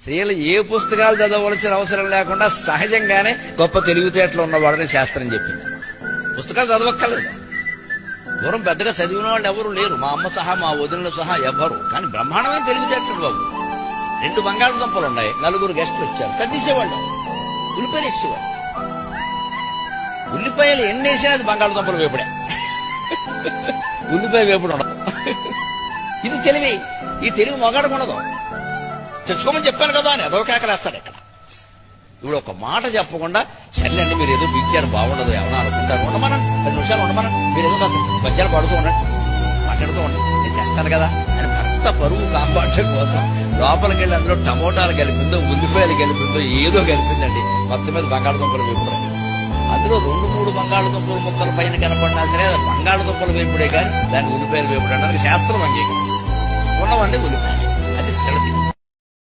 స్త్రీలు ఏ పుస్తకాలు చదవవలసిన అవసరం లేకుండా సహజంగానే గొప్ప తెలివితేటలు ఉన్నవాడని శాస్త్రం చెప్పింది. పుస్తకాలు చదవక్కర్లేదు. దూరం పెద్దగా చదివిన వాళ్ళు ఎవరు లేరు, మా అమ్మ సహా మా వదినలు సహా ఎవరు. కానీ బ్రహ్మాండమైన తెలివితేటలు బాబు. 2 బంగాళదుంపలు ఉన్నాయి, 4 గెస్టులు వచ్చారు, సర్దిసేవాళ్ళు, ఉల్లిపాయలు వేసేవాళ్ళు. ఉల్లిపాయలు ఎన్ని వేసినా అది బంగాళదుంపలు వేపుడే, ఉల్లిపాయ వేపుడు ఉండదు. ఇది తెలివి. ఈ తెలివి మగాడికి ఉండదు. తెచ్చుకోమని చెప్పాను కదా అని అదో కేకలేస్తాడు ఇక్కడ. ఇప్పుడు ఒక మాట చెప్పకుండా సర్లేండి మీరు ఏదో పిలిచారు బాగుండదు ఏమన్నా అనుకుంటారు, ఉండమనం 10 నిమిషాలు ఉండమనం, మీరు ఏదో మధ్యాహ్నం పడుతూ ఉండండి, మాట్లాడుతూ ఉండండి, నేను చేస్తాను కదా అని భర్త పరువు కాపాడటం కోసం లోపలికి వెళ్ళి అందులో టమోటాలు కలిపిందో ఉల్లిపాయలు కలిపిందో ఏదో కలిపిందండి. మొత్తం మీద బంగాళదుంపలు వేపుడండి. అందులో 2-3 బంగాళదుంపల ముక్కల పైన కనపడినా సరే బంగాళదుంపల వేపుడే కానీ దాన్ని ఉల్లిపాయలు వేపుడు అనడానికి శాస్త్రం అంగీకరించింది. ఉండవండి ఉల్లిపాయలు, అది స్థిరది.